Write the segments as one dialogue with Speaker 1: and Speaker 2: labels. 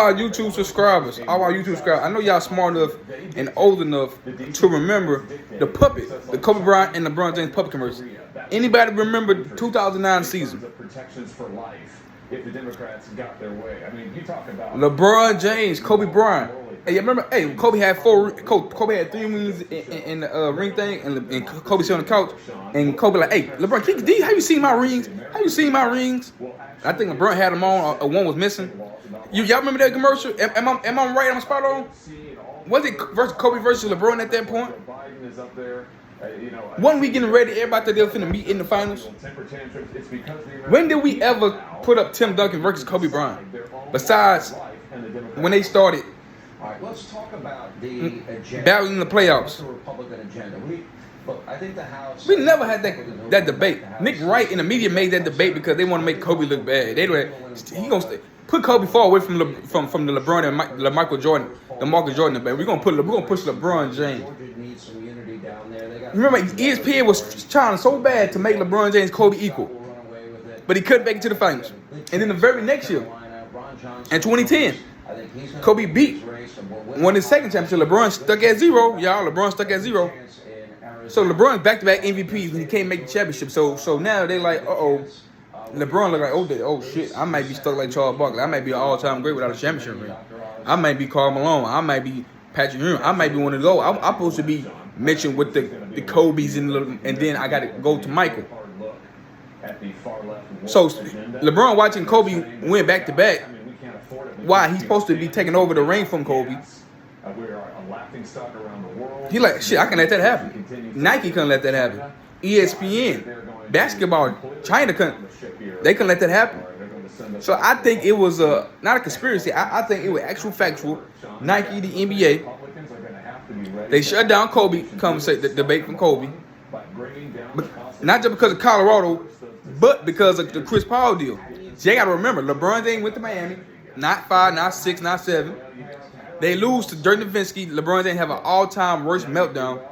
Speaker 1: Our YouTube subscribers, all our YouTube subscribers, I know y'all smart enough and old enough to remember the puppet, the Kobe Bryant and LeBron James puppet commercial. Anybody remember the 2009 season? If the Democrats got their way, I mean, you talk about LeBron James, Kobe Bryant. Hey, you remember? Hey, Kobe had 3 rings in the ring thing, and Kobe sat on the couch, and Kobe like, "Hey, LeBron, have you seen my rings? Have you seen my rings?" I think LeBron had them on, or one was missing. Y'all remember that commercial? Am I right? I'm spot on. Was it Kobe versus LeBron at that point? When we getting ready, everybody thought they were finna meet in the finals. When did we ever put up Tim Duncan versus Kobe Bryant? Besides when they started
Speaker 2: let's talk about the agenda.
Speaker 1: battling the playoffs.
Speaker 2: The Republican agenda. I think the House.
Speaker 1: We never had that debate. Nick Wright and the media made that debate because they want to make Kobe look bad. They were he gonna put Kobe far away from the LeBron and the Michael Jordan, the Marcus Jordan debate. We're gonna push LeBron James. Remember, ESPN was trying so bad to make LeBron James Kobe equal, but he couldn't make it to the finals. And then the very next year, in 2010, Kobe won his second championship. LeBron stuck at 0, y'all. LeBron stuck at 0. So LeBron back-to-back MVPs when he can't make the championship. So now they like, LeBron look like, oh shit, I might be stuck like Charles Barkley. I might be an all-time great without a championship ring. I might be Karl Malone. I might be Patrick Ewing. I might be one of those. I'm supposed to be mentioned with the Kobe's and then I got to go to Michael. So LeBron watching Kobe win back-to-back. Why he's supposed to be taking over the ring from Kobe? He like, shit, I can let that happen. Nike couldn't let that happen. ESPN, basketball, China they couldn't let that happen. So I think it was not a conspiracy. I think it was actual factual. Nike, the NBA, they shut down Kobe, the debate from Kobe. But not just because of Colorado, but because of the Chris Paul deal. So you got to remember, LeBron James went to Miami, not 5, not 6, not 7. They lose to Dirk Nowitzki. LeBron James have an all-time worst meltdown.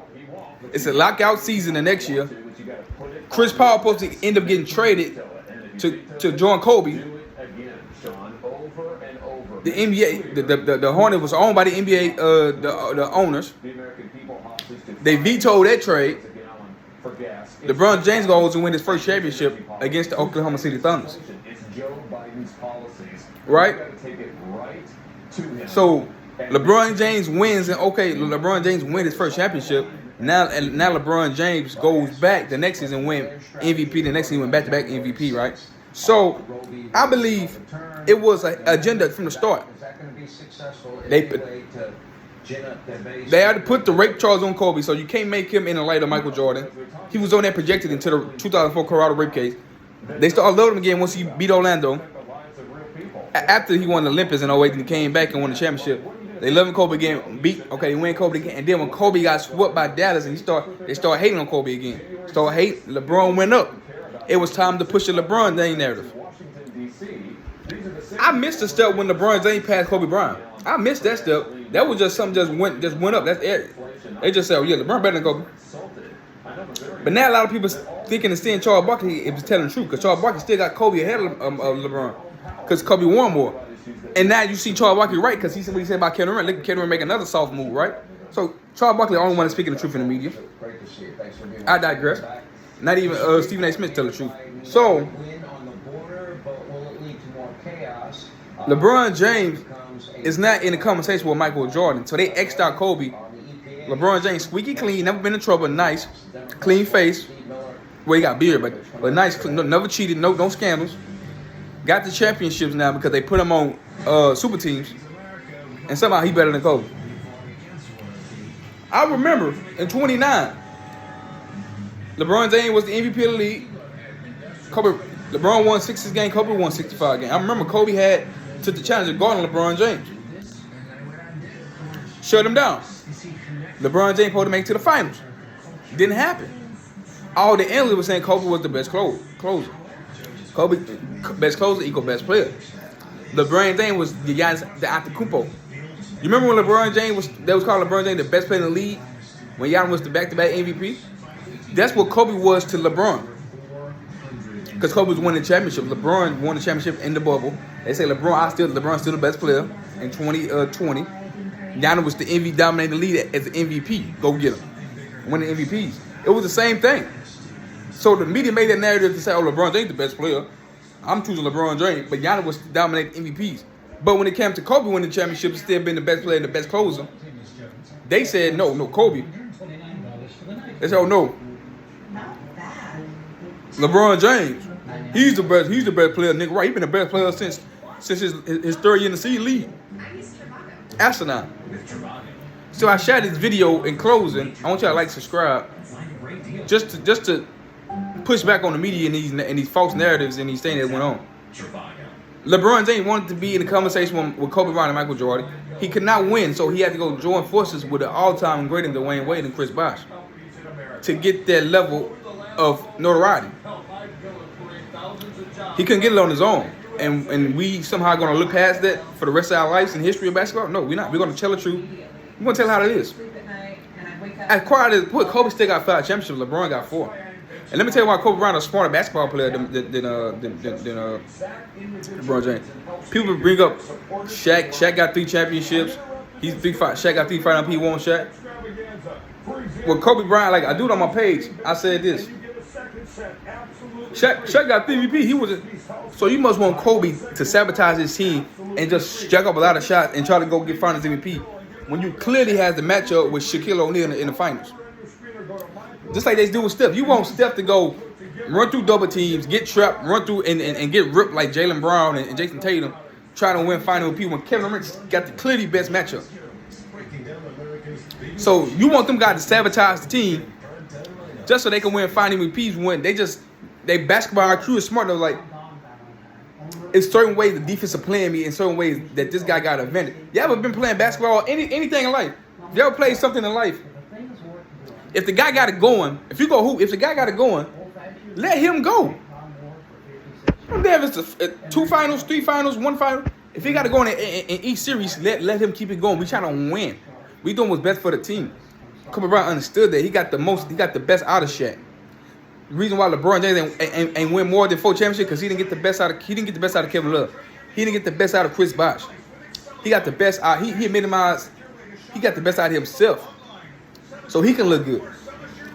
Speaker 1: It's a lockout season the next year. Chris Paul supposed to end up getting traded to join Kobe. The NBA, the Hornet was owned by the NBA, the owners. They vetoed that trade. LeBron James goes to win his first championship against the Oklahoma City Thunder. Right? So LeBron James wins, and LeBron James wins his first championship. Now LeBron James goes back the next season, win MVP. The next season, went back-to-back MVP, right? So I believe it was an agenda from the start. They had to put the rape charge on Kobe, so you can't make him in the light of Michael Jordan. He was on that projected into the 2004 Colorado rape case. They started loving him again once he beat Orlando. After he won the Olympics in 08 and he came back and won the championship. They love him Kobe again, they win Kobe again. And then when Kobe got swept by Dallas and they started hating on Kobe again. LeBron went up. It was time to push the LeBron James narrative. I missed the step when LeBron James passed Kobe Bryant. I missed that step. That was just something just went up. That's it. They just said, LeBron better than Kobe. But now a lot of people thinking and seeing Charles Barkley is telling the truth, because Charles Barkley still got Kobe ahead of LeBron, because Kobe won more. And now you see Charles Barkley right, because he said what he said about Kevin Durant. Look at Kevin Durant make another soft move, right? So Charles Barkley the only one speaking the truth in the media. I digress. Not even Stephen A. Smith tell the truth. So LeBron James is not in the conversation with Michael Jordan. So they X'd out Kobe. LeBron James squeaky clean, never been in trouble, nice, clean face. Well, he got beard, but nice, never cheated, no scandals. Got the championships now because they put him on super teams, and somehow he better than Kobe. I remember in 29, LeBron James was the MVP of the league. LeBron won 60 games, Kobe won 65 games. I remember Kobe took the challenge of guarding LeBron James. Shut him down. LeBron James supposed to make it to the finals. Didn't happen. All the analysts were saying Kobe was the best closer. Kobe, best closer equal best player. LeBron James was the Antetokounmpo. You remember when LeBron James they was calling LeBron James the best player in the league? When Giannis was the back-to-back MVP? That's what Kobe was to LeBron. Because Kobe was winning the championship. LeBron won the championship in the bubble. They say LeBron's still the best player. in 2020. Giannis was the MVP, dominating the league as an MVP. Go get him. Win the MVPs. It was the same thing. So the media made that narrative to say, oh, LeBron James the best player. I'm choosing LeBron James. But Giannis was dominating MVPs. But when it came to Kobe winning the championship and still being the best player and the best closer, they said, no, Kobe. They said, oh, no. LeBron James. He's the best player, nigga. Right? He's been the best player since his third year in the C League. Asinine. So I shared this video in closing. I want y'all to like, subscribe, just to push back on the media and these false narratives and these things that went on. LeBron James wanted to be in the conversation with Kobe Bryant and Michael Jordan. He could not win, so he had to go join forces with the all-time great Dwayne Wade and Chris Bosh to get that level of notoriety. He couldn't get it on his own. And we somehow going to look past that for the rest of our lives in history of basketball? No, we're not. We're going to tell the truth. We're going to tell how it is. As quiet as put, Kobe still got 5 championships. LeBron got 4. And let me tell you why Kobe Bryant is a smarter basketball player than LeBron James. People bring up Shaq. Shaq got 3 championships. He's big fight. Shaq got 3 finals. He won Shaq. With Kobe Bryant, like I do it on my page, I said this. Shaq got 3 MVP. He was so you must want Kobe to sabotage his team and just jack up a lot of shots and try to go get Finals MVP when you clearly have the matchup with Shaquille O'Neal in the finals. Just like they do with Steph. You want Steph to go run through double teams, get trapped, run through and get ripped like Jaylen Brown and Jason Tatum, try to win Final MVP when Kevin Durant got the clearly best matchup. So you want them guys to sabotage the team just so they can win Final MVPs when they basketball IQ is smart. They're like, it's certain ways the defense are playing me in certain ways that this guy got invented. You ever been playing basketball or anything in life? You ever played something in life? If the guy got it going, if you go hoop, if the guy got it going, let him go. I don't care if it's 2 finals, 3 finals, 1 final. If he got to go in each series, let him keep it going. We trying to win. We doing what's best for the team. Kobe Bryant understood that he got the best out of Shaq. The reason why LeBron James ain't win more than 4 championships because he didn't get the best out of Kevin Love. He didn't get the best out of Chris Bosh. He got the best out. He minimized. He got the best out of himself, so he can look good.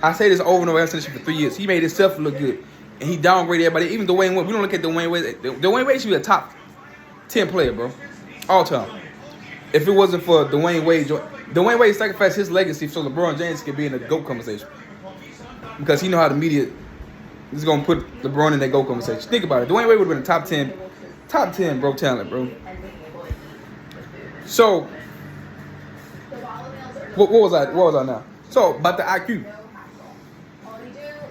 Speaker 1: I say this over and over. I've said this for 3 years. He made himself look good, and he downgraded everybody. Even Dwayne Wade. We don't look at Dwayne Wade. Dwayne Wade should be a top 10 player, bro, all time. If it wasn't for Dwayne Wade sacrificed his legacy so LeBron James could be in the GOAT conversation because he know how the media is gonna put LeBron in that GOAT conversation. Think about it. Dwayne Wade would have been a top 10, bro, talent, bro. So, what was I now? So about the IQ.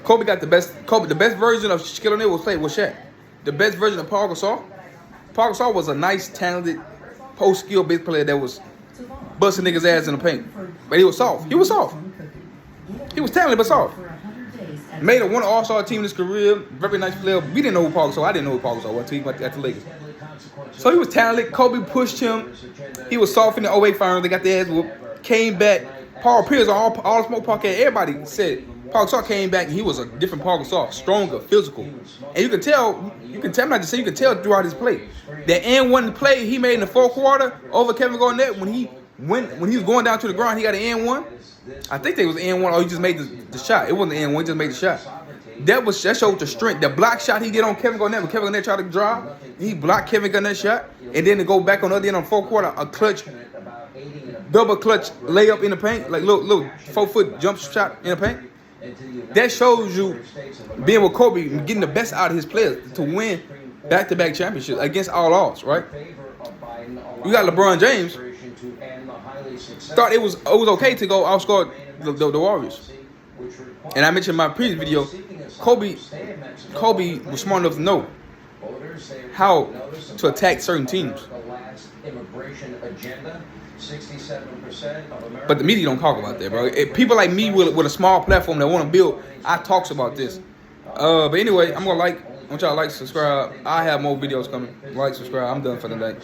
Speaker 1: Kobe got the best. The best version of Shaquille O'Neal was played with Shaq. The best version of Paul Gasol. Paul Gasol was a nice, talented, post-skill big player that was busting niggas' ass in the paint. But he was soft. He was talented but soft. Made a one All-Star team in his career. Very nice player. We didn't know who Paul Gasol. I didn't know who Paul Gasol was until he went at the Lakers. So he was talented. Kobe pushed him. He was soft in the 08 finals. They got their ass whooped. Came back. Paul Pierce, all the smoke podcast. Everybody said Paul Gasol came back and he was a different Paul Gasol, stronger, physical. And you can tell, I'm not just saying, you can tell throughout his play. That N1 play he made in the 4th quarter over Kevin Garnett when he was going down to the ground, he got an N1. I think they was an N1 or he just made the shot. It wasn't an N1, he just made the shot. That showed the strength. The block shot he did on Kevin Garnett when Kevin Garnett tried to drive, he blocked Kevin Garnett's shot. And then to go back on the other end on 4th quarter, a clutch, double clutch layup in the paint, like little 4-foot jump shot in the paint. That shows you being with Kobe, getting the best out of his players to win back-to-back championships against all odds, right? You got LeBron James. Thought it was okay to go outscore the Warriors. And I mentioned in my previous video, Kobe was smart enough to know how to attack certain teams. But the media don't talk about that, bro. People like me with a small platform that want to build, I talks about this. But anyway, I want y'all to like, subscribe. I have more videos coming. Like, subscribe. I'm done for the day.